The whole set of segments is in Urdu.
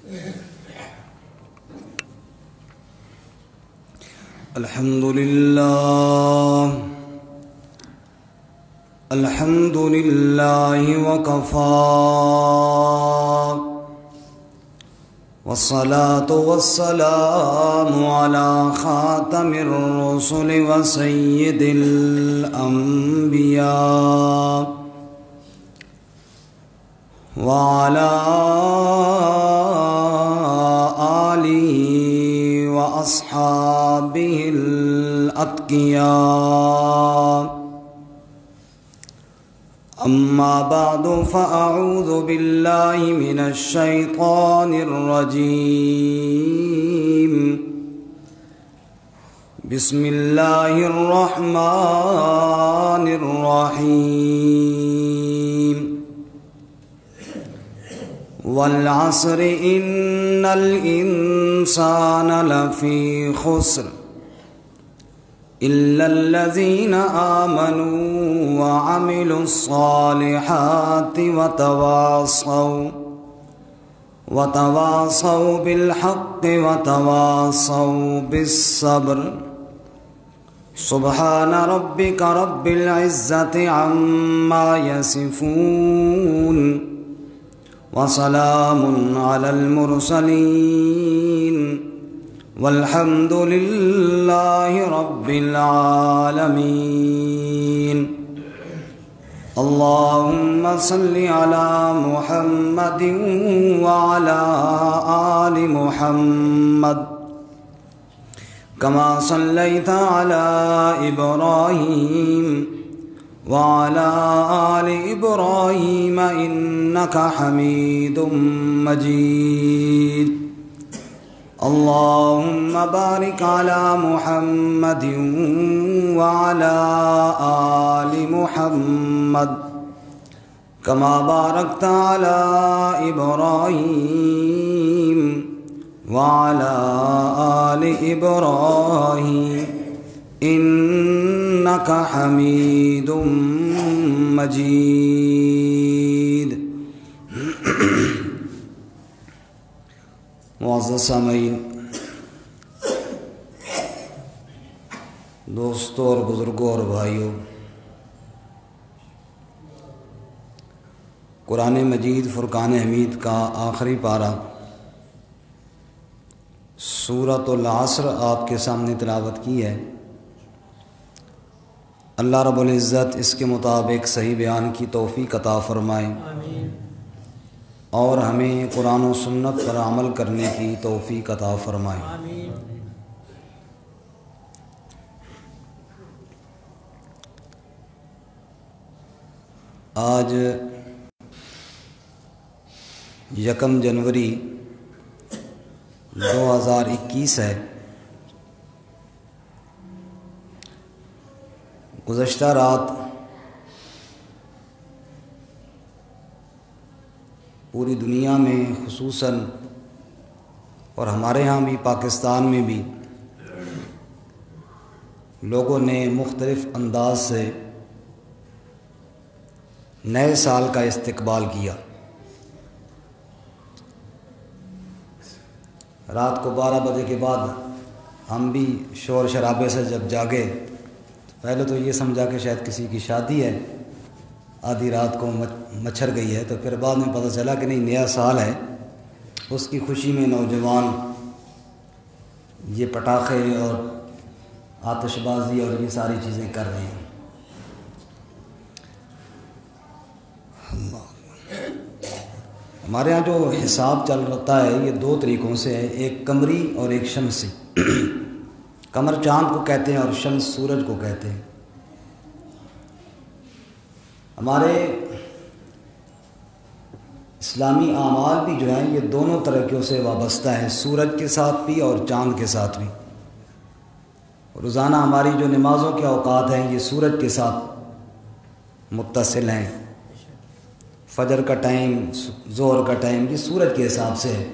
الحمد لله وكفى والصلاة والسلام على خاتم الرسل وسيد الأنبياء وعلى آله وأصحابه الأتقياء. أما بعد فأعوذ بالله من الشيطان الرجيم. بسم الله الرحمن الرحيم. والعصر إن الإنسان لفي خسر إلا الذين آمنوا وعملوا الصالحات وتواصوا بالحق وتواصوا بالصبر. سبحان ربك رب العزة عما يصفون وسلام على المرسلين والحمد لله رب العالمين. اللهم صل على محمد وعلى آل محمد كما صليت على إبراهيم وعلى آل إبراهيم إنك حميد مجيد. اللهم بارك على محمد وعلى آل محمد كما باركت على إبراهيم وعلى آل إبراهيم إنك حميد مجيد. معزز سامعین، دوستوں اور بزرگوں اور بھائیوں، قرآن مجید فرقان حمید کا آخری پارہ سورۃ العصر آپ کے سامنے تلاوت کی ہے۔ اللہ رب العزت اس کے مطابق صحیح بیان کی توفیق عطا فرمائے اور ہمیں قرآن و سنت پر عمل کرنے کی توفیق عطا فرمائے۔ آج 1 جنوری 2021 ہے۔ گزشتہ رات پوری دنیا میں خصوصاً اور ہمارے ہاں بھی پاکستان میں بھی لوگوں نے مختلف انداز سے نئے سال کا استقبال کیا۔ رات کو 12 بجے کے بعد ہم بھی شور شرابے سے جب جاگے، پہلے تو یہ سمجھا کہ شاید کسی کی شادی ہے، آدھی رات کو مچھر گئی ہے، تو پھر بعد میں پتہ چلا کہ نہیں، نیا سال ہے، اس کی خوشی میں نوجوان یہ پٹاخے اور آتش بازی اور یہ ساری چیزیں کر رہے ہیں۔ ہمارے ہاں جو حساب چل رہتا ہے یہ 2 طریقوں سے ہے، ایک قمری اور ایک شمسی۔ قمر چاند کو کہتے ہیں اور شمس سورج کو کہتے ہیں۔ ہمارے اسلامی اعمال بھی جو ہیں یہ دونوں طریقوں سے وابستہ ہیں، سورج کے ساتھ بھی اور چاند کے ساتھ بھی۔ روزانہ ہماری جو نمازوں کے اوقات ہیں یہ سورج کے ساتھ متصل ہیں۔ فجر کا ٹائم، ظہر کا ٹائم یہ سورج کے حساب سے ہے۔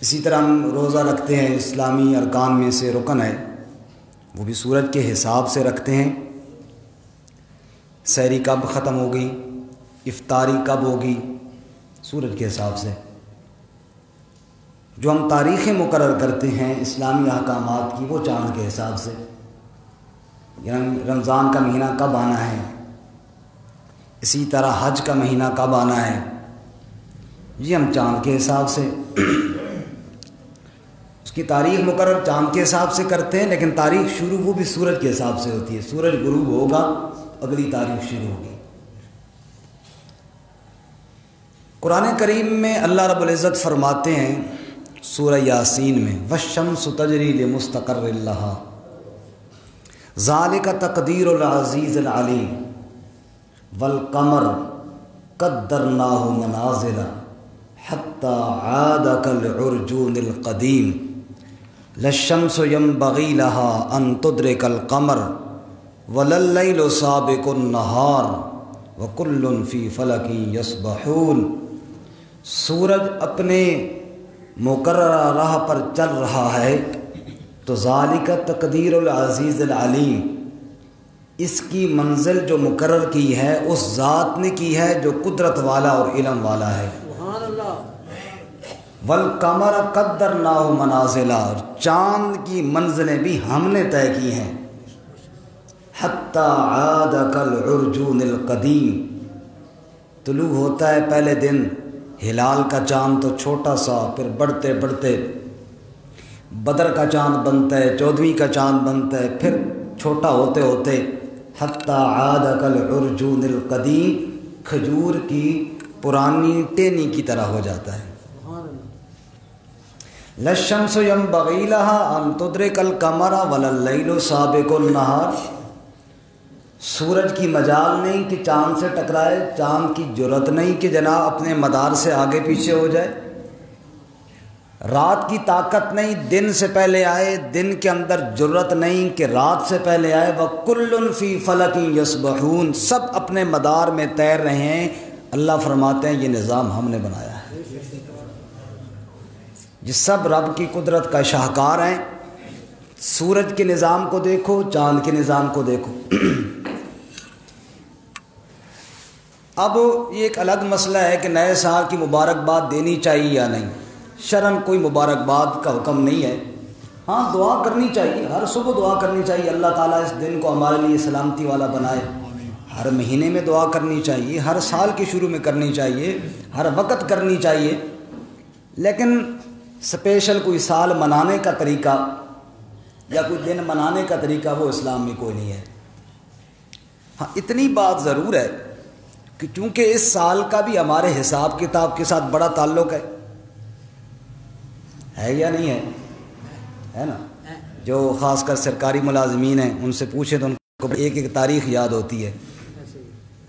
اسی طرح ہم روزہ رکھتے ہیں، اسلامی ارکان میں سے رکن ہے، وہ بھی سورج کے حساب سے رکھتے ہیں۔ سحری کب ختم ہوگی، افطاری کب ہوگی، سورج کے حساب سے۔ جو ہم تاریخیں مقرر کرتے ہیں اسلامی احکامات کی، وہ چاند کے حساب سے، یعنی رمضان کا مہینہ کب آنا ہے، اسی طرح حج کا مہینہ کب آنا ہے، یہ ہم چاند کے حساب سے اس کی تاریخ مقرر چاند کے حساب سے کرتے ہیں، لیکن تاریخ شروع وہ بھی سورج کے حساب سے ہوتی ہے۔ سورج غروب ہوگا، اگلی تاریخ شروع ہوگی۔ قرآن کریم میں اللہ رب العزت فرماتے ہیں سورہ یاسین میں، وَالشَّمْسُ تَجْرِي لِمُسْتَقَرٍّ لَهَا ذَلِكَ تَقْدِيرُ الْعَزِيزِ الْعَلِيمِ وَالْقَمَرَ قَدَّرْنَاهُ مَنَازِلَ حَتَّى عَادَ كَالْعُرْجُونِ الْقَدِيمِ لَلشَّمْسُ يَنبَغِي لَهَا أَن تُدْرِكَ الْقَمَرَ وَلَلَّيْلُ سَابِقُ النَّهَارِ وَكُلٌّ فِي فَلَكٍ يَسْبَحُونَ۔ سورج اپنے مقررہ راہ پر چل رہا ہے تو ذالک تقدیر العزیز العلیم، اس کی منزل جو مقرر کی ہے اس ذات نے کی ہے جو قدرت والا اور علم والا ہے۔ سبحان اللہ۔ والقمر قدرناہ منازل، اور چاند کی منزلیں بھی ہم نے طے کی ہیں۔ حتی عاد کالعرجون القدیم، طلوع ہوتا ہے پہلے دن ہلال کا چاند تو چھوٹا سا، پھر بڑھتے بڑھتے بدر کا چاند بنتا ہے، 14ویں کا چاند بنتا ہے، پھر چھوٹا ہوتے ہوتے حتی عاد کالعرجون القدیم، کھجور کی پرانی ٹینی کی طرح ہو جاتا ہے۔ للشمس ينبغي لها ان تدرك القمر ولليل سابق النهار، سورج کی مجال نہیں کہ چاند سے ٹکرائے، چاند کی جرت نہیں کہ جناب اپنے مدار سے آگے پیچھے ہو جائے، رات کی طاقت نہیں دن سے پہلے آئے، دن کے اندر جرت نہیں کہ رات سے پہلے آئے۔ وَكُلٌّ فِي فَلَكٍ يَسْبَحُونَ، سب اپنے مدار میں تیر رہے ہیں۔ اللہ فرماتے ہیں یہ نظام ہم نے بنایا ہے، یہ سب رب کی قدرت کا شاہکار ہیں۔ سورج کے نظام کو دیکھو، چاند کے نظام کو دیکھو۔ اب یہ ایک الگ مسئلہ ہے کہ نئے سال کی مبارکباد دینی چاہیے یا نہیں۔ شرعاً کوئی مبارکباد کا حکم نہیں ہے، ہاں دعا کرنی چاہیے، ہر صبح دعا کرنی چاہیے اللہ تعالیٰ اس دن کو ہمارے لیے سلامتی والا بنائے۔ ہر مہینے میں دعا کرنی چاہیے، ہر سال کے شروع میں کرنی چاہیے، ہر وقت کرنی چاہیے، لیکن اسپیشل کوئی سال منانے کا طریقہ یا کوئی دن منانے کا طریقہ وہ اسلام میں کوئی نہیں ہے۔ ہاں اتنی بات ضرور ہے کہ چونکہ اس سال کا بھی ہمارے حساب کتاب کے ساتھ بڑا تعلق ہے یا نہیں ہے؟ ہے نا؟ جو خاص کر سرکاری ملازمین ہیں ان سے پوچھیں تو ان کو ایک ایک تاریخ یاد ہوتی ہے،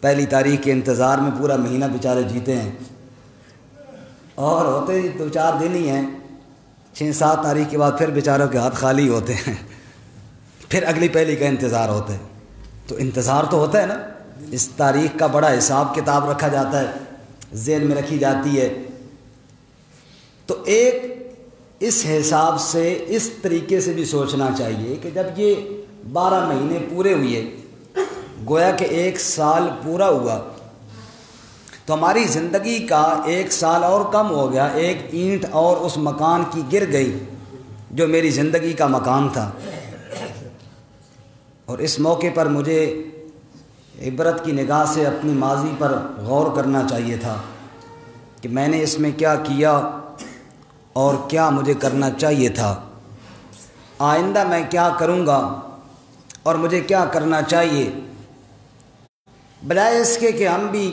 پہلی تاریخ کے انتظار میں پورا مہینہ بیچارے جیتے ہیں، اور ہوتے 2-4 دن ہی ہیں، 6-7 تاریخ کے بعد پھر بیچاروں کے ہاتھ خالی ہوتے ہیں، پھر اگلی پہلی کا انتظار ہوتا ہے۔ تو انتظار تو ہوتا ہے نا، اس تاریخ کا بڑا حساب کتاب رکھا جاتا ہے، ذہن میں رکھی جاتی ہے۔ تو ایک اس حساب سے اس طریقے سے بھی سوچنا چاہیے کہ جب یہ 12 مہینے پورے ہوئے، گویا کہ 1 سال پورا ہوا، تو ہماری زندگی کا 1 سال اور کم ہو گیا، ایک اینٹ اور اس مکان کی گر گئی جو میری زندگی کا مکان تھا۔ اور اس موقع پر مجھے عبرت کی نگاہ سے اپنی ماضی پر غور کرنا چاہیے تھا کہ میں نے اس میں کیا کیا اور کیا مجھے کرنا چاہیے تھا، آئندہ میں کیا کروں گا اور مجھے کیا کرنا چاہیے، بجائے اس کے کہ ہم بھی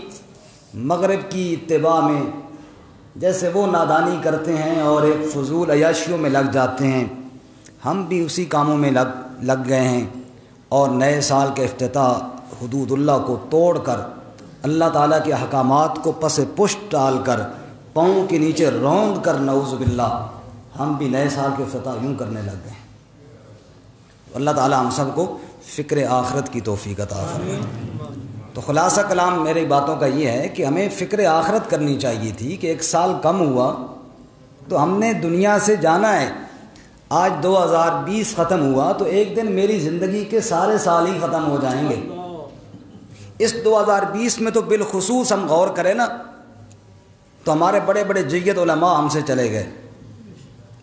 مغرب کی اتباع میں جیسے وہ نادانی کرتے ہیں اور ایک فضول عیاشیوں میں لگ جاتے ہیں، ہم بھی اسی کاموں میں لگ گئے ہیں، اور نئے سال کے افتتاح حدود اللہ کو توڑ کر، اللہ تعالیٰ کے احکامات کو پس پشت ڈال کر، پاؤں کے نیچے روند کر، نعوذ باللہ ہم بھی نئے سال کے افتتاح یوں کرنے لگ گئے۔ اللہ تعالیٰ ہم سب کو فکر آخرت کی توفیق عطا فرمائے۔ تو خلاصہ کلام میری باتوں کا یہ ہے کہ ہمیں فکر آخرت کرنی چاہیے تھی کہ 1 سال کم ہوا تو ہم نے دنیا سے جانا ہے، آج 2020 ختم ہوا تو ایک دن میری زندگی کے سارے سال ہی ختم ہو جائیں گے۔ اس 2020 میں تو بالخصوص ہم غور کریں نا تو ہمارے بڑے بڑے جید علماء ہم سے چلے گئے،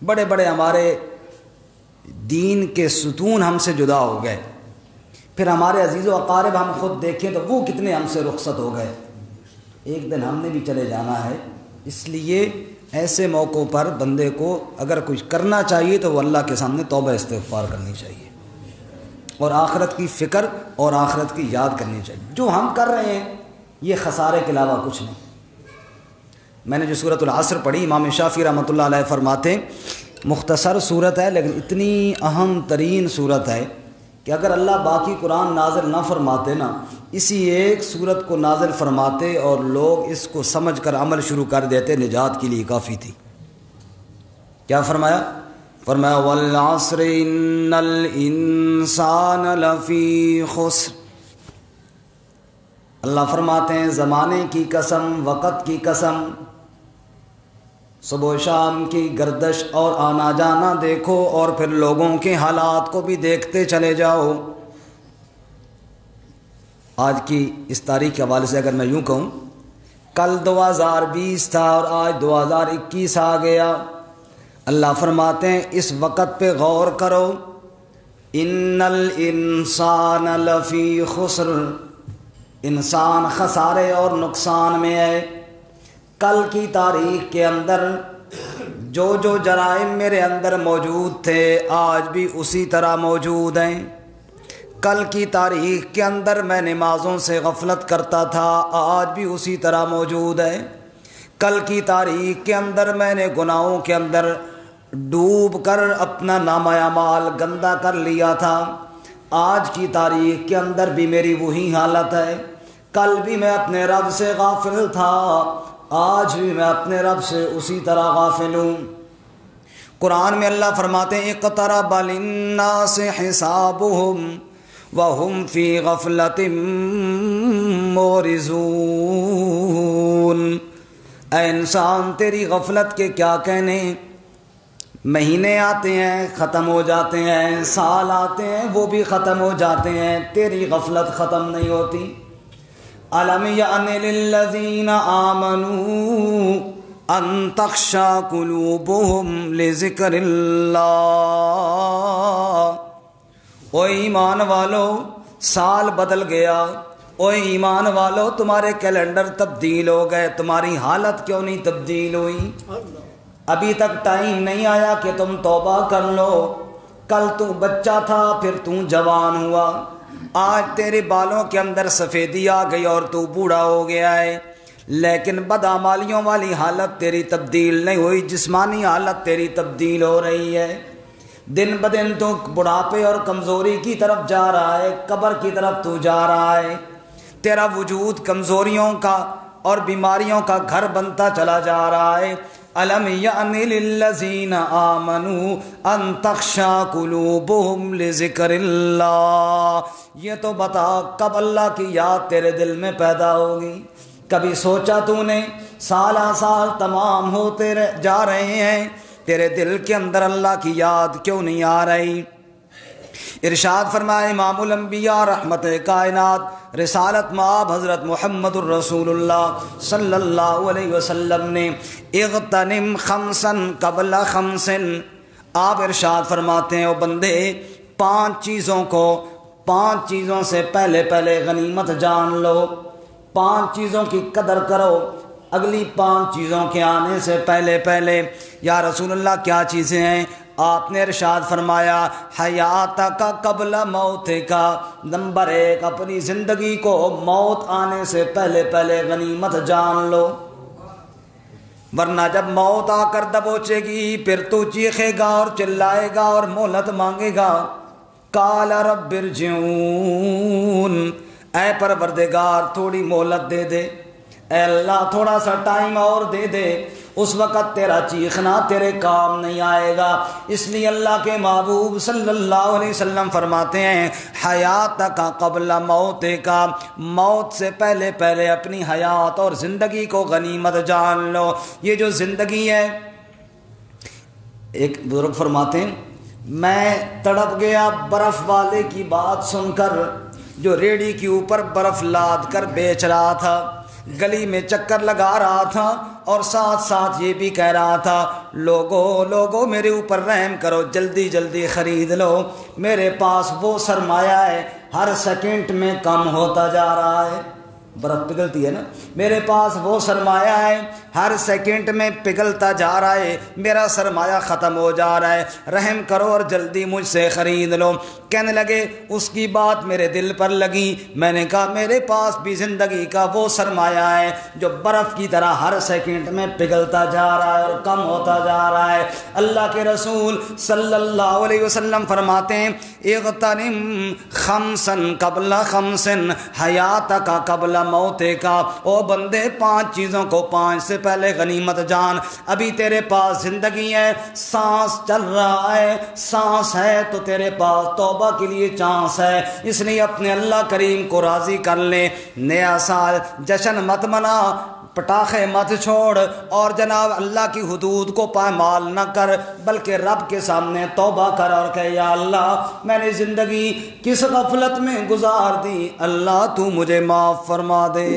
بڑے بڑے ہمارے دین کے ستون ہم سے جدا ہو گئے، پھر ہمارے عزیز و اقارب ہم خود دیکھیں تو وہ کتنے ہم سے رخصت ہو گئے۔ ایک دن ہم نے بھی چلے جانا ہے، اس لیے ایسے موقعوں پر بندے کو اگر کچھ کرنا چاہیے تو وہ اللہ کے سامنے توبہ استغفار کرنی چاہیے اور آخرت کی فکر اور آخرت کی یاد کرنی چاہیے۔ جو ہم کر رہے ہیں یہ خسارے کے علاوہ کچھ نہیں۔ میں نے جو سورۃ العصر پڑھی، امام شافعی رحمۃ اللہ علیہ فرماتے ہیں مختصر صورت ہے لیکن اتنی اہم ترین صورت ہے کہ اگر اللہ باقی قرآن نازل نہ فرماتے نا، اسی ایک صورت کو نازل فرماتے اور لوگ اس کو سمجھ کر عمل شروع کر دیتے، نجات کے لیے کافی تھی۔ کیا فرمایا؟ فرمایا والعصر ان الانسان لفی خسر۔ اللہ فرماتے ہیں زمانے کی قسم، وقت کی قسم، صبح و شام کی گردش اور آنا جانا دیکھو اور پھر لوگوں کے حالات کو بھی دیکھتے چلے جاؤ۔ آج کی اس تاریخ کے حوالے سے اگر میں یوں کہوں، کل 2020 تھا اور آج 2021 آ گیا۔ اللہ فرماتے ہیں اس وقت پہ غور کرو، ان الانسان لفی خسر، انسان خسارے اور نقصان میں ہے۔ کل کی تاریخ کے اندر جو جرائم میرے اندر موجود تھے آج بھی اسی طرح موجود ہیں۔ کل کی تاریخ کے اندر میں نمازوں سے غفلت کرتا تھا، آج بھی اسی طرح موجود ہے۔ کل کی تاریخ کے اندر میں نے گناہوں کے اندر ڈوب کر اپنا نامہ اعمال گندا کر لیا تھا، آج کی تاریخ کے اندر بھی میری وہی حالت ہے۔ کل بھی میں اپنے رب سے غافل تھا، آج بھی میں اپنے رب سے اسی طرح غافل ہوں۔ قرآن میں اللہ فرماتے ہیں اقترب للناس حسابهم وهم فی غفلۃ معرضون۔ اے انسان تیری غفلت کے کیا کہنے، مہینے آتے ہیں ختم ہو جاتے ہیں، سال آتے ہیں وہ بھی ختم ہو جاتے ہیں، تیری غفلت ختم نہیں ہوتی۔ أَلَمْ يَأْنِ لِلَّذِينَ آمَنُوا أَن تَخْشَعَ قُلُوبُهُمْ لِذِكْرِ اللَّهِ۔ او ایمان والو سال بدل گیا، او ایمان والو تمہارے کیلنڈر تبدیل ہو گئے، تمہاری حالت کیوں نہیں تبدیل ہوئی؟ ابھی تک ٹائم نہیں آیا کہ تم توبہ کر لو۔ کل تو بچہ تھا پھر تو جوان ہوا، آج تیرے بالوں کے اندر سفیدی آ گئی اور تو بوڑھا ہو گیا ہے، لیکن بدعمالیوں والی حالت تیری تبدیل نہیں ہوئی، جسمانی حالت تیری تبدیل ہو رہی ہے۔ دن بدن تو بڑھاپے اور کمزوری کی طرف جا رہا ہے، قبر کی طرف تو جا رہا ہے، تیرا وجود کمزوریوں کا اور بیماریوں کا گھر بنتا چلا جا رہا ہے۔ أَلَمْ يَأْنِ لِلَّذِينَ آمَنُوا أَن تَخْشَعَ قُلُوبُهُمْ لِذِكْرِ اللَّهِ۔ یہ تو بتا کب اللہ کی یاد تیرے دل میں پیدا ہوگی؟ کبھی سوچا تو نے سالہ سال تمام ہوتے جا رہے ہیں، تیرے دل کے اندر اللہ کی یاد کیوں نہیں آ رہی؟ ارشاد فرمائے امام الانبیاء رحمت کائنات رسالت مآب حضرت محمد الرسول اللہ صلی اللہ علیہ وسلم نے اغتنم خمسا قبل خمس، آپ ارشاد فرماتے ہیں او بندے پانچ چیزوں سے پہلے غنیمت جان لو، پانچ چیزوں کی قدر کرو اگلی پانچ چیزوں کے آنے سے پہلے۔ یا رسول اللہ کیا چیزیں ہیں؟ آپ نے ارشاد فرمایا حیات کا قبل موت کا، نمبر 1 اپنی زندگی کو موت آنے سے پہلے غنیمت جان لو، ورنہ جب موت آ کر دبوچے گی پھر تو چیخے گا اور چلائے گا اور مہلت مانگے گا۔ قال رب ارجعون، اے پروردگار تھوڑی مہلت دے دے، اے اللہ تھوڑا سا ٹائم اور دے دے، اس وقت تیرا چیخنا تیرے کام نہیں آئے گا۔ اس لیے اللہ کے محبوب صلی اللہ علیہ وسلم فرماتے ہیں حیات کا قبل موت کا، موت سے پہلے اپنی حیات اور زندگی کو غنیمت جان لو۔ یہ جو زندگی ہے، ایک بزرگ فرماتے ہیں میں تڑپ گیا برف والے کی بات سن کر جو ریڑھی کے اوپر برف لاد کر بیچ رہا تھا، گلی میں چکر لگا رہا تھا اور ساتھ ساتھ یہ بھی کہہ رہا تھا لوگو میرے اوپر رحم کرو، جلدی جلدی خرید لو، میرے پاس وہ سرمایہ ہے ہر سیکنڈ میں کم ہوتا جا رہا ہے۔ برف پگھلتی ہے نا، میرے پاس وہ سرمایہ ہے ہر سیکنڈ میں پگھلتا جا رہا ہے، میرا سرمایہ ختم ہو جا رہا ہے، رحم کرو اور جلدی مجھ سے خرید لو۔ کہنے لگے اس کی بات میرے دل پر لگی، میں نے کہا میرے پاس بھی زندگی کا وہ سرمایہ ہے جو برف کی طرح ہر سیکنڈ میں پگھلتا جا رہا ہے اور کم ہوتا جا رہا ہے۔ اللہ کے رسول صلی اللہ علیہ وسلم فرماتے ہیں اغتنم خمسا قبل خمس حیاتک قبل موتے کا، او بندے 5 چیزوں کو 5 سے پہلے غنیمت جان۔ ابھی تیرے پاس زندگی ہے، سانس چل رہا ہے، سانس ہے تو تیرے پاس توبہ کے لیے چانس ہے، اس لیے اپنے اللہ کریم کو راضی کر لے۔ نیا سال جشن مت منا، پٹاخے مت چھوڑ، اور جناب اللہ کی حدود کو پامال نہ کر، بلکہ رب کے سامنے توبہ کر اور کہ یا اللہ میں نے زندگی کس غفلت میں گزار دی، اللہ تو مجھے معاف فرما دے۔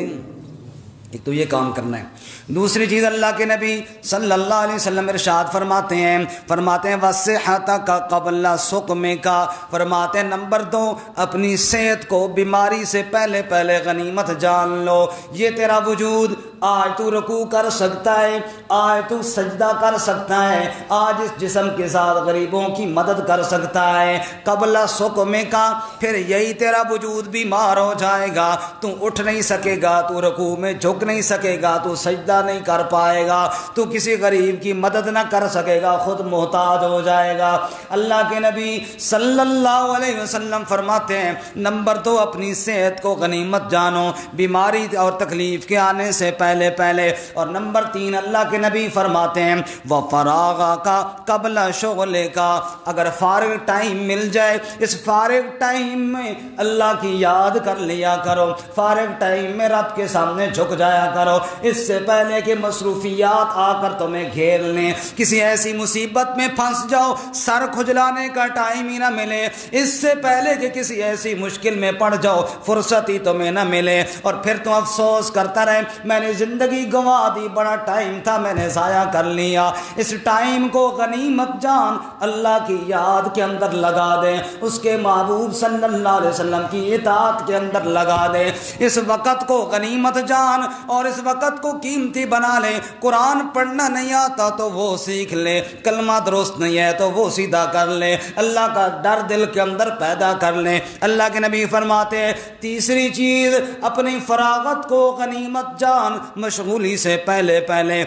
ایک تو یہ کام کرنا ہے۔ دوسری چیز اللہ کے نبی صلی اللہ علیہ وسلم ارشاد فرماتے ہیں وَصِحَّتَكَ قَبْلَ سُقْمِكَ، فرماتے ہیں نمبر 2 اپنی صحت کو بیماری سے پہلے پہلے غنیمت جان لو۔ یہ تیرا وجود، آج تو رکوع کر سکتا ہے، آج تو سجدہ کر سکتا ہے، آج اس جسم کے ساتھ غریبوں کی مدد کر سکتا ہے، قبل سقمِكَ پھر یہی تیرا وجود بیمار ہو جائے گا، تو اٹھ نہیں سکے گا، تو رکوع میں جھک نہیں سکے گا، تو سجدہ نہیں کر پائے گا، تو کسی غریب کی مدد نہ کر سکے گا، خود محتاج ہو جائے گا۔ اللہ کے نبی صلی اللہ علیہ وسلم فرماتے ہیں نمبر 2 اپنی صحت کو غنیمت جانو بیماری اور تکلیف کے آنے سے پہلے پہلے، اور نمبر 3 اللہ کے نبی فرماتے ہیں وَفَرَاغَكَ قَبْلَ شُغْلِكَ، اگر فارغ ٹائم مل جائے اس فارغ ٹائم میں اللہ کی یاد کر لیا کرو، فارغ ٹائم میں رب کے سامنے جھک جایا کرو، اس سے پہلے کہ مصروفیات آ کر تمہیں گھیر لیں، کسی ایسی مصیبت میں پھنس جاؤ سر کھجلانے کا ٹائم ہی نہ ملے، اس سے پہلے کہ کسی ایسی مشکل میں پڑ جاؤ فرصت ہی تمہیں نہ ملے، اور پھر تم افسوس کرتا رہے میں نے زندگی گنوا دی، بڑا ٹائم تھا میں نے ضائع کر لیا۔ اس ٹائم کو غنیمت جان، اللہ کی یاد کے اندر لگا دے، اس کے محبوب صلی اللہ علیہ وسلم کی اطاعت کے اندر لگا دے، اس وقت کو غنیمت جان اور اس وقت کو قیمتی بنا لے۔ قرآن پڑھنا نہیں آتا تو وہ سیکھ لے، کلمہ درست نہیں ہے تو وہ سیدھا کر لے، اللہ کا ڈر دل کے اندر پیدا کر لے۔ اللہ کے نبی فرماتے ہیں تیسری چیز اپنی فراغت کو غنیمت جان مشغولی سے پہلے پہلے،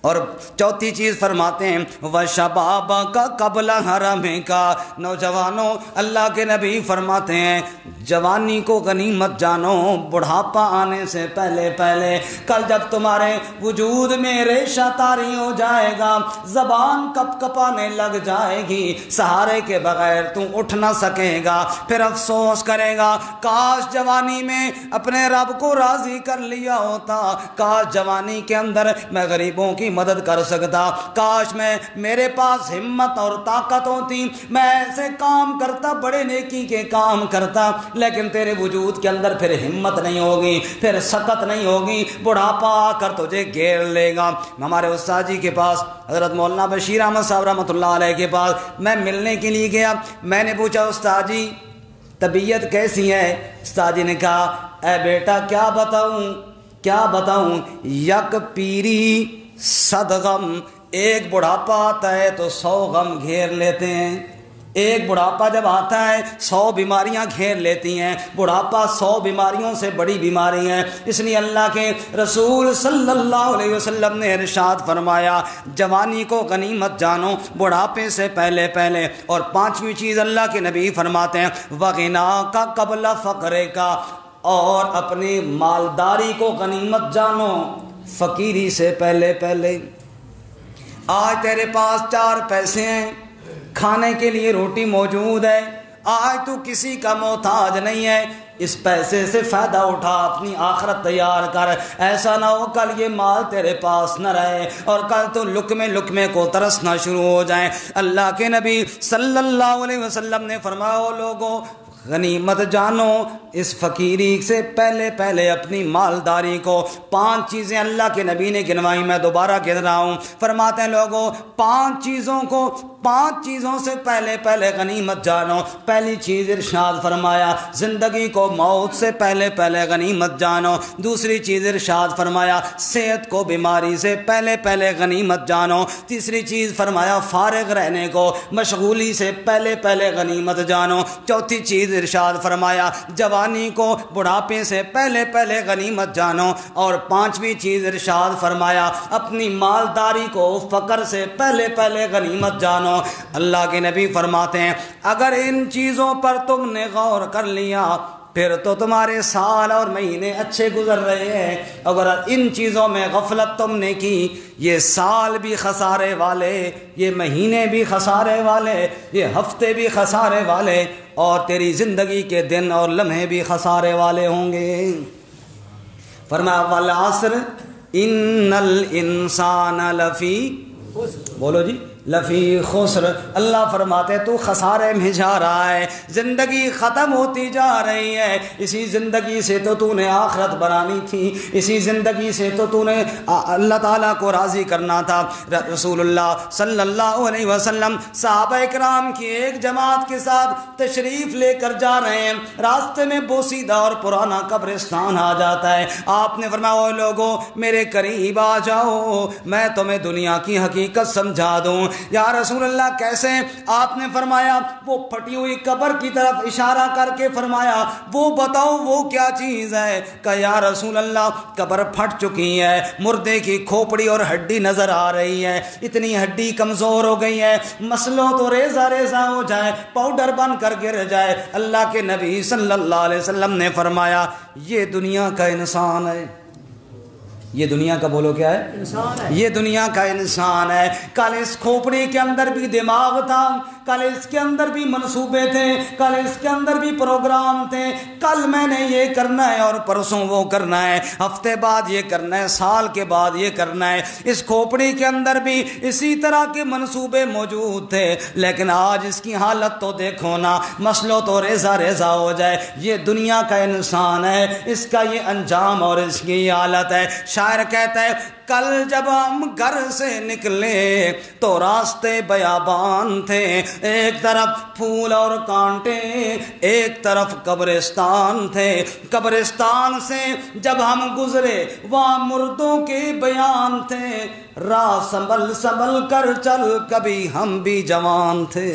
اور چوتھی چیز فرماتے ہیں وَشَبَابَكَ قَبْلَ حَرَمِكَ، نوجوانوں اللہ کے نبی فرماتے ہیں جوانی کو غنیمت جانو بڑھاپا آنے سے پہلے پہلے۔ کل جب تمہارے وجود میں ریشہ طاری ہو جائے گا، زبان کپ کپانے لگ جائے گی، سہارے کے بغیر تم اٹھ نہ سکے گا، پھر افسوس کرے گا کاش جوانی میں اپنے رب کو راضی کر لیا ہوتا، کاش جوانی کے اندر میں غریبوں کی مدد کر سکتا، کاش میرے پاس ہمت اور طاقت ہوتی، میں ایسے کام کرتا، بڑے نیکی کے کام کرتا، لیکن تیرے وجود کے اندر پھر ہمت نہیں ہوگی، پھر سکت نہیں ہوگی، بڑھاپا آ کر تجھے گھیر لے گا۔ ہمارے استاد جی کے پاس حضرت مولانا بشیر احمد صاحب رحمۃ اللہ علیہ کے پاس میں ملنے کے لیے گیا، میں نے پوچھا استاد جی طبیعت کیسی ہے؟ استاد جی نے کہا اے بیٹا کیا بتاؤں یک پیری 100 غم، ایک بڑھاپا آتا ہے تو 100 غم گھیر لیتے ہیں، ایک بڑھاپا جب آتا ہے 100 بیماریاں گھیر لیتی ہیں، بڑھاپا 100 بیماریوں سے بڑی بیماری ہے، اس لیے اللہ کے رسول صلی اللہ علیہ وسلم نے ارشاد فرمایا جوانی کو غنیمت جانو بڑھاپے سے پہلے پہلے۔ اور 5ویں چیز اللہ کے نبی فرماتے ہیں وَغِنَاكَ قَبْلَ فَقْرِكَ، اور اپنی مالداری کو غنیمت جانو فقیری سے پہلے پہلے۔ آج تیرے پاس 4 پیسے ہیں، کھانے کے لیے روٹی موجود ہے، آج تو کسی کا محتاج نہیں ہے، اس پیسے سے فائدہ اٹھا، اپنی آخرت تیار کر، ایسا نہ ہو کل یہ مال تیرے پاس نہ رہے اور کل تو لقمے کو ترسنا شروع ہو جائیں۔ اللہ کے نبی صلی اللہ علیہ وسلم نے فرمایا لوگوں غنیمت جانو، اس فقیری سے پہلے پہلے اپنی مالداری کو۔ 5 چیزیں اللہ کے نبی نے گنوائی، میں دوبارہ گن رہا ہوں۔ فرماتے ہیں لوگوں 5 چیزوں سے پہلے پہلے غنیمت جانو۔ پہلی چیز ارشاد فرمایا زندگی کو موت سے پہلے پہلے غنیمت جانو۔ دوسری چیز ارشاد فرمایا صحت کو بیماری سے پہلے پہلے غنیمت جانو۔ تیسری چیز فرمایا فارغ رہنے کو مشغولی سے پہلے پہلے غنیمت جانو۔ چوتھی چیز ارشاد فرمایا جوانی کو بڑھاپے سے پہلے پہلے غنیمت جانو۔ اور 5ویں چیز ارشاد فرمایا اپنی مالداری کو فقر سے پہلے پہلے غنیمت جانو۔ اللہ کے نبی فرماتے ہیں اگر ان چیزوں پر تم نے غور کر لیا پھر تو تمہارے سال اور مہینے اچھے گزر رہے ہیں۔ اگر ان چیزوں میں غفلت تم نے کی یہ سال بھی خسارے والے، یہ مہینے بھی خسارے والے، یہ ہفتے بھی خسارے والے، اور تیری زندگی کے دن اور لمحے بھی خسارے والے ہوں گے۔ فرمایا والعصر ان الانسان لفی، بولو جی، لفی خسر۔ اللہ فرماتے تو خسارے میں جا رہا ہے، زندگی ختم ہوتی جا رہی ہے۔ اسی زندگی سے تو نے آخرت بنانی تھی، اسی زندگی سے تو نے اللہ تعالیٰ کو راضی کرنا تھا۔ رسول اللہ صلی اللہ علیہ وسلم صحابہ اکرام کی ایک جماعت کے ساتھ تشریف لے کر جا رہے ہیں، راستے میں بوسیدہ اور پرانا قبرستان آ جاتا ہے۔ آپ نے فرمایا او لوگوں میرے قریب آ جاؤ، میں تمہیں دنیا کی حقیقت سمجھا دوں۔ یا رسول اللہ کیسے؟ آپ نے فرمایا وہ پھٹی ہوئی قبر کی طرف اشارہ کر کے فرمایا وہ بتاؤ وہ کیا چیز ہے؟ کہ یا رسول اللہ قبر پھٹ چکی ہے، مردے کی کھوپڑی اور ہڈی نظر آ رہی ہے، اتنی ہڈی کمزور ہو گئی ہے، مسلو تو ریزہ ریزہ ہو جائے، پاؤڈر بن کر گر جائے۔ اللہ کے نبی صلی اللہ علیہ وسلم نے فرمایا یہ دنیا کا انسان ہے، یہ دنیا کا بولو کیا ہے؟ انسان ہے۔ یہ دنیا کا انسان ہے۔ کل اس کھوپڑی کے اندر بھی دماغ تھا، کل اس کے اندر بھی منصوبے تھے، کل اس کے اندر بھی پروگرام تھے، کل میں نے یہ کرنا ہے اور پرسوں وہ کرنا ہے، ہفتے بعد یہ کرنا ہے، سال کے بعد یہ کرنا ہے۔ اس کھوپڑی کے اندر بھی اسی طرح کے منصوبے موجود تھے، لیکن آج اس کی حالت تو دیکھو نا، مسلو تو ریزہ ریزہ ہو جائے۔ یہ دنیا کا انسان ہے، اس کا یہ انجام اور اس کی یہ حالت ہے۔ شاعر کہتا ہے کل جب ہم گھر سے نکلے تو راستے بیابان تھے، ایک طرف پھول اور کانٹے، ایک طرف قبرستان تھے، قبرستان سے جب ہم گزرے وہاں مردوں کے بیان تھے، راہ سنبھل سنبھل کر چل کبھی ہم بھی جوان تھے۔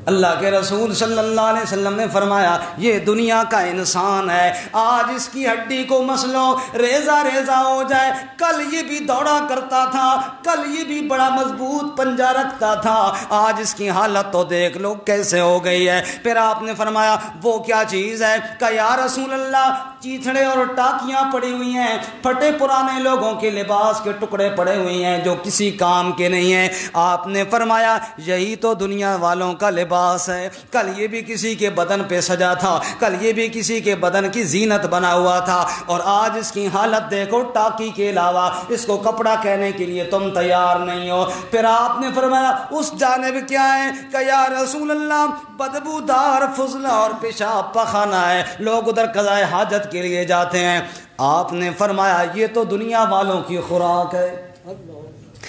اللہ کے رسول صلی اللہ علیہ وسلم نے فرمایا یہ دنیا کا انسان ہے، آج اس کی ہڈی کو مسلو ریزہ ریزہ ہو جائے، کل یہ بھی دوڑا کرتا تھا، کل یہ بھی بڑا مضبوط پنجہ رکھتا تھا، آج اس کی حالت تو دیکھ لو کیسے ہو گئی ہے۔ پھر آپ نے فرمایا وہ کیا چیز ہے؟ کہ یا رسول اللہ چیتھڑے اور ٹاکیاں پڑی ہوئی ہیں، پھٹے پرانے لوگوں کے لباس کے ٹکڑے پڑے ہوئے ہیں جو کسی کام کے نہیں ہیں۔ آپ نے فرمایا یہی تو دنیا والوں کا لباس ہے، کل یہ بھی کسی کے بدن پہ سجا تھا، کل یہ بھی کسی کے بدن کی زینت بنا ہوا تھا، اور آج اس کی حالت دیکھو، ٹاکی کے علاوہ اس کو کپڑا کہنے کے لیے تم تیار نہیں ہو۔ پھر آپ نے فرمایا اس جانب کیا ہے؟ کہ یا رسول اللہ بدبودار فضلہ اور پیشاب پخانہ ہے، لوگ ادھر قضاء حاجت کے لیے جاتے ہیں۔ آپ نے فرمایا یہ تو دنیا والوں کی خوراک ہے،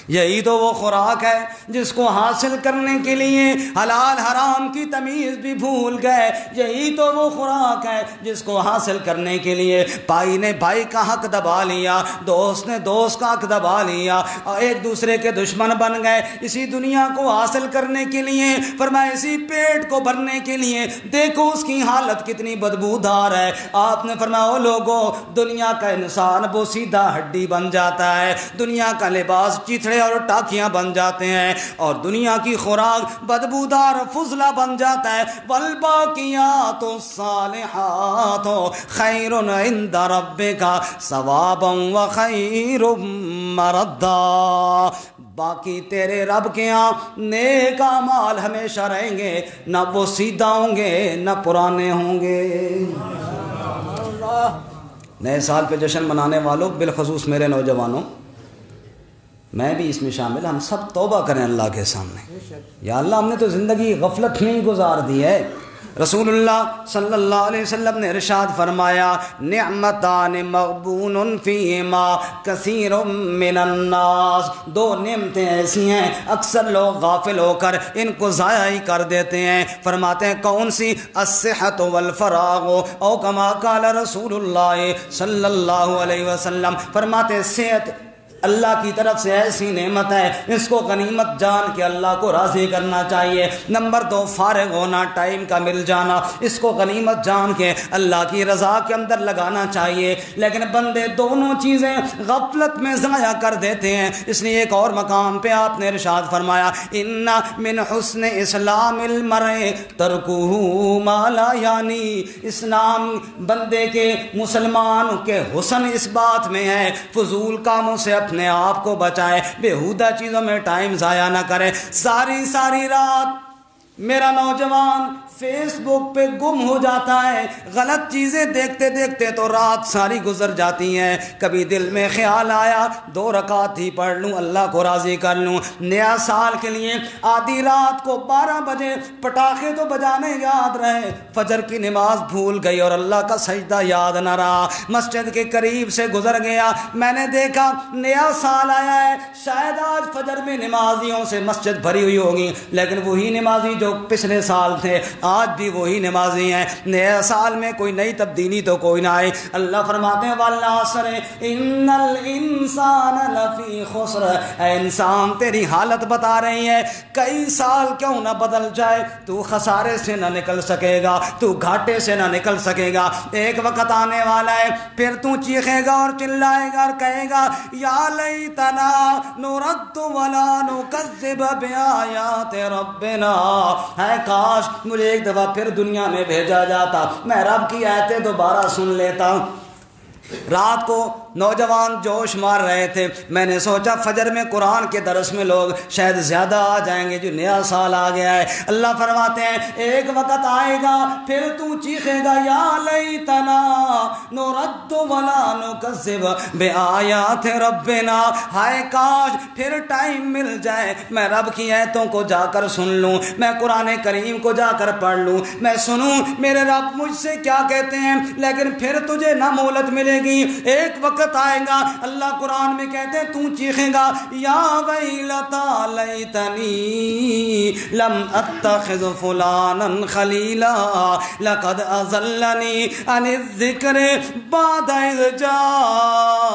یہی تو وہ خوراک ہے جس کو حاصل کرنے کے لیے حلال حرام کی تمیز بھی بھول گئے، یہی تو وہ خوراک ہے جس کو حاصل کرنے کے لیے بھائی نے بھائی کا حق دبا لیا، دوست نے دوست کا حق دبا لیا، اور ایک دوسرے کے دشمن بن گئے اسی دنیا کو حاصل کرنے کے لیے۔ فرمایا اسی پیٹ کو بھرنے کے لیے دیکھو اس کی حالت کتنی بدبودار ہے۔ آپ نے فرمایا او لوگوں دنیا کا انسان بوسیدہ ہڈی بن جاتا ہے، دنیا کا لباس چیتھڑے اور ٹاکیاں بن جاتے ہیں، اور دنیا کی خوراک بدبودار فضلہ بن جاتا ہے۔ والباقیات الصالحات خیر عند ربک ثوابا وخیر مردا، باقی تیرے رب کے ہاں نیک اعمال ہمیشہ رہیں گے، نہ وہ سیدھا ہوں گے نہ پرانے ہوں گے۔ نئے سال پہ جشن منانے والوں بالخصوص میرے نوجوانوں، میں بھی اس میں شامل، ہم سب توبہ کریں اللہ کے سامنے۔ یا اللہ ہم نے تو زندگی غفلت میں ہی گزار دی ہے، رسول اللہ صلی اللہ علیہ وسلم نے ارشاد فرمایا نعمتان مغبون فیہما کثیر من الناس، دو نعمتیں ایسی ہیں اکثر لوگ غافل ہو کر ان کو ضائع ہی کر دیتے ہیں۔ فرماتے ہیں کون سی؟ الصحت والفراغ، او کما قال رسول اللہ صلی اللہ علیہ وسلم، فرماتے ہیں صحت اللہ کی طرف سے ایسی نعمت ہے، اس کو غنیمت جان کے اللہ کو راضی کرنا چاہیے۔ نمبر دو، فارغ ہونا، ٹائم کا مل جانا، اس کو غنیمت جان کے اللہ کی رضا کے اندر لگانا چاہیے۔ لیکن بندے دونوں چیزیں غفلت میں ضائع کر دیتے ہیں، اس لیے ایک اور مقام پہ آپ نے ارشاد فرمایا ان من حسن اسلام المرء ترکہ ما لا یعنی، اسلام بندے کے، مسلمان کے حسن اس بات میں ہے فضول کاموں سے اپنے آپ کو بچائے، بیہودہ چیزوں میں ٹائم ضائع نہ کرے۔ ساری رات میرا نوجوان فیس بک پہ گم ہو جاتا ہے، غلط چیزیں دیکھتے دیکھتے تو رات ساری گزر جاتی ہیں۔ کبھی دل میں خیال آیا 2 رکعت ہی پڑھ لوں، اللہ کو راضی کر لوں۔ نیا سال کے لیے آدھی رات کو 12 بجے پٹاخے تو بجانے یاد رہے، فجر کی نماز بھول گئی اور اللہ کا سجدہ یاد نہ رہا، مسجد کے قریب سے گزر گیا، میں نے دیکھا نیا سال آیا ہے، شاید آج فجر میں نمازیوں سے مسجد بھری ہوئی ہوگی، لیکن وہی نمازی جو پچھلے سال تھے آج بھی وہی نمازی ہیں۔ نئے سال میں کوئی نئی تبدیلی تو کوئی نہ آئی۔ اللہ فرماتے ہیں والعصر ان الانسان لفی خسر، اے انسان تیری حالت بتا رہی ہے کئی سال کیوں نہ بدل جائے تو خسارے سے نہ نکل سکے گا، تو گھاٹے سے نہ نکل سکے گا۔ ایک وقت آنے والا ہے پھر تو چیخے گا اور چلائے گا اور کہے گا یا لیتنا نرد ولا نکذب بآیات ربنا، ہے کاش مجھے ایک دفعہ پھر دنیا میں بھیجا جاتا، میں رب کی آیتیں دوبارہ سن لیتا۔ رات کو نوجوان جوش مار رہے تھے، میں نے سوچا فجر میں قرآن کے درس میں لوگ شاید زیادہ آ جائیں گے جو نیا سال آ گیا ہے۔ اللہ فرماتے ہیں ایک وقت آئے گا پھر تو چیخے گا یا لیتنا نرد ولا نکذب بآیات ربنا، ہائے کاش پھر ٹائم مل جائے میں رب کی آیتوں کو جا کر سن لوں، میں قرآن کریم کو جا کر پڑھ لوں، میں سنوں میرے رب مجھ سے کیا کہتے ہیں، لیکن پھر تجھے نہ مہلت ملے گی۔ ایک وقت آئے گا اللہ قرآن میں کہتے ہیں تو چیخے گا یا ویلتا لیتنی لم اتخذ فلانا خلیلا لقد اضلنی عن الذکر بعد اذ جاءنی،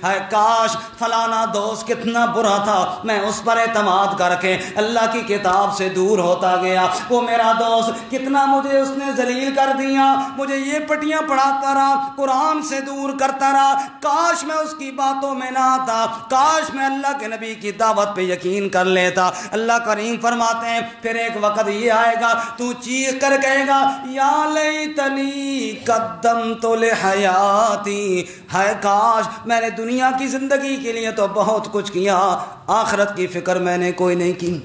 ہے کاش فلانا دوست کتنا برا تھا، میں اس پر اعتماد کر کے اللہ کی کتاب سے دور ہوتا گیا، وہ میرا دوست کتنا مجھے اس نے ذلیل کر دیا، مجھے یہ پٹیاں پڑھاتا رہا، قرآن سے دور کرتا رہا، کاش میں اس کی باتوں میں نہ آتا، کاش میں اللہ کے نبی کی دعوت پہ یقین کر لیتا۔ اللہ کریم فرماتے ہیں پھر ایک وقت یہ آئے گا تو چیخ کر کہے گا یا لیتنی قدمت لحیاتی، ہے کاش میں نے دنیا کی زندگی کے لیے تو بہت کچھ کیا، آخرت کی فکر میں نے کوئی نہیں کی۔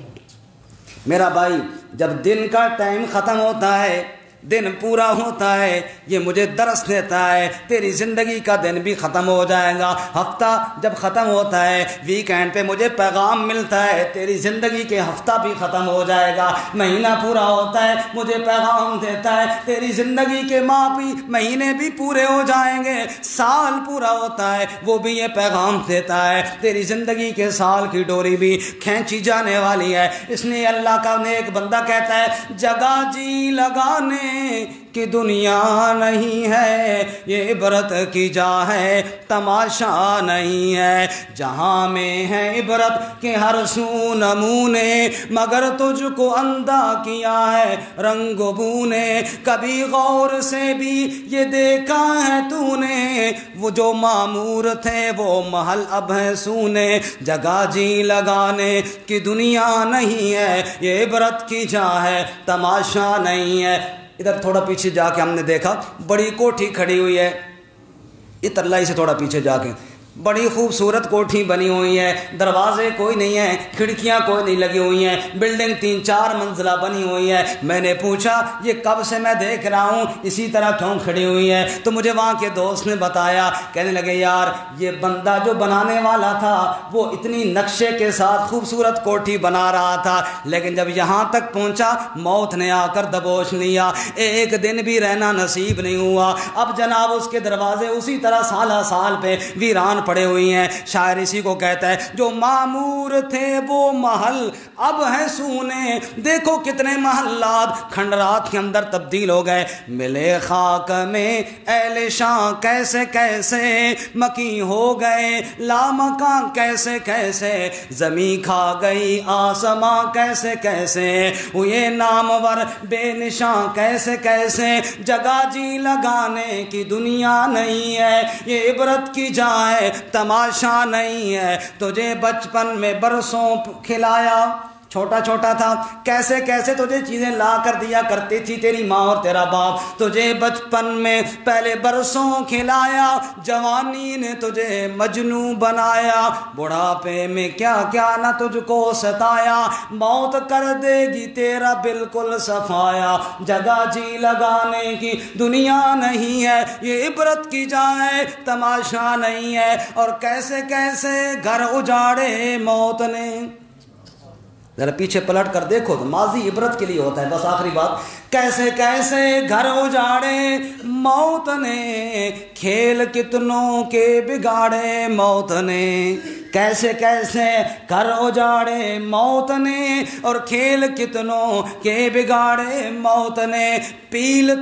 میرا بھائی جب دن کا ٹائم ختم ہوتا ہے، دن پورا ہوتا ہے، یہ مجھے درس دیتا ہے تیری زندگی کا دن بھی ختم ہو جائے گا۔ ہفتہ جب ختم ہوتا ہے ویکینڈ پہ مجھے پیغام ملتا ہے تیری زندگی کے ہفتہ بھی ختم ہو جائے گا۔ مہینہ پورا ہوتا ہے مجھے پیغام دیتا ہے تیری زندگی کے ماہ بھی مہینے بھی پورے ہو جائیں گے۔ سال پورا ہوتا ہے وہ بھی یہ پیغام دیتا ہے تیری زندگی کے سال کی ڈوری بھی کھینچی جانے والی ہے۔ اس لیے اللہ کا نیک بندہ کہتا ہے جگہ جی لگانے کہ دنیا نہیں ہے، یہ عبرت کی جا ہے تماشا نہیں ہے، جہاں میں ہے عبرت کے ہر سو نمونے، مگر تجھ کو اندھا کیا ہے رنگ و بو نے، کبھی غور سے بھی یہ دیکھا ہے تو نے، وہ جو معمور تھے وہ محل اب ہے سونے، جگہ جی لگانے کی دنیا نہیں ہے، یہ عبرت کی جا ہے تماشا نہیں ہے۔ ادھر تھوڑا پیچھے جا کے ہم نے دیکھا بڑی کوٹھی کھڑی ہوئی ہے، اتر لائی سے تھوڑا پیچھے جا کے بڑی خوبصورت کوٹھی بنی ہوئی ہے، دروازے کوئی نہیں ہیں، کھڑکیاں کوئی نہیں لگی ہوئی ہیں، بلڈنگ 3-4 منزلہ بنی ہوئی ہے۔ میں نے پوچھا یہ کب سے میں دیکھ رہا ہوں اسی طرح کیوں کھڑی ہوئی ہے؟ تو مجھے وہاں کے دوست نے بتایا، کہنے لگے یار یہ بندہ جو بنانے والا تھا وہ اتنی نقشے کے ساتھ خوبصورت کوٹھی بنا رہا تھا، لیکن جب یہاں تک پہنچا موت نے آ کر دبوچ لیا، ایک دن بھی رہنا نصیب نہیں ہوا۔ اب جناب اس کے دروازے اسی طرح سالہ سال پہ ویران پڑے ہوئی ہیں۔ شاعر اسی کو کہتا ہے جو معمور تھے وہ محل اب ہیں سونے، دیکھو کتنے محلات کھنڈرات کے اندر تبدیل ہو گئے۔ ملے خاک میں اہل شاہ کیسے کیسے مکی ہو گئے، لامکاں کیسے کیسے زمین کھا گئی آسماں کیسے کیسے ہوئے نامور بے نشاں کیسے کیسے، جگہ جی لگانے کی دنیا نہیں ہے، یہ عبرت کی جائے تماشا نہیں ہے۔ تجھے بچپن میں برسوں کھلایا، چھوٹا چھوٹا تھا، کیسے کیسے تجھے چیزیں لا کر دیا کرتی تھی تیری ماں اور تیرا باپ، تجھے بچپن میں پہلے برسوں کھلایا، جوانی نے تجھے مجنوں بنایا، بڑھاپے میں کیا کیا نہ تجھ کو ستایا، موت کر دے گی تیرا بالکل صفایا، جگہ جی لگانے کی دنیا نہیں ہے، یہ عبرت کی جائے تماشا نہیں ہے۔ اور کیسے کیسے گھر اجاڑے موت نے، ذرا پیچھے پلٹ کر دیکھو تو ماضی عبرت کے لیے ہوتا ہے۔ بس آخری بات، کیسے کیسے گھر اجاڑے موت نے، کھیل کتنوں کے بگاڑے موت نے، کیسے کیسے گھر اجاڑے موت نے اور کھیل کتنوں کے بگاڑے موت نے، پیل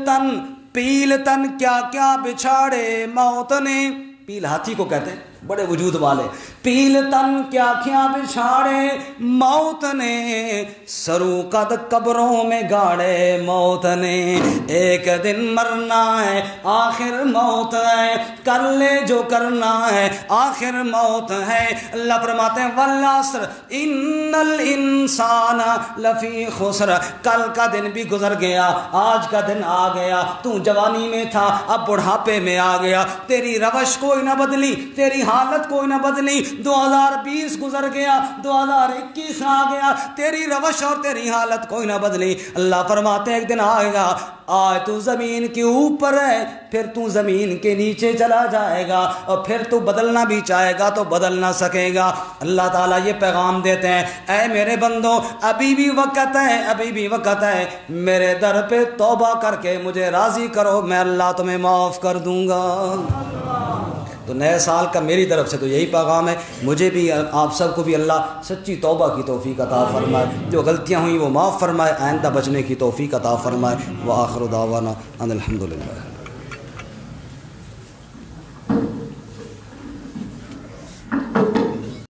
تن کیا کیا بچھاڑے موت نے، پیل ہاتھی کو کہتے ہیں بڑے وجود والے، پیل تن کیا کیا بچھاڑے موت نے، سرو قد قبروں میں گاڑے موت نے، ایک دن مرنا ہے آخر موت ہے، کر لے جو کرنا ہے آخر موت ہے۔ اللہ فرماتے ہیں والعصر ان الانسان لفی خسر، کل کا دن بھی گزر گیا، آج کا دن آ گیا، تو جوانی میں تھا اب بڑھاپے میں آ گیا، تیری روش کوئی نہ بدلی، تیری حالت کوئی نہ بدلی، 2020 گزر گیا، 2021 آ گیا، تیری روش اور تیری حالت کوئی نہ بدلی۔ اللہ فرماتے ہیں ایک دن آئے گا، آج تو زمین کے اوپر ہے پھر تو زمین کے نیچے چلا جائے گا، اور پھر تو بدلنا بھی چاہے گا تو بدل نہ سکے گا۔ اللہ تعالیٰ یہ پیغام دیتے ہیں اے میرے بندو ابھی بھی وقت ہے، ابھی بھی وقت ہے، میرے در پہ توبہ کر کے مجھے راضی کرو، میں اللہ تمہیں معاف کر دوں گا۔ تو نئے سال کا میری طرف سے تو یہی پیغام ہے، مجھے بھی آپ سب کو بھی اللہ سچی توبہ کی توفیق عطا فرمائے، جو غلطیاں ہوئیں وہ معاف فرمائے، آئندہ بچنے کی توفیق عطا فرمائے۔ وآخر دعوانا ان الحمدللہ۔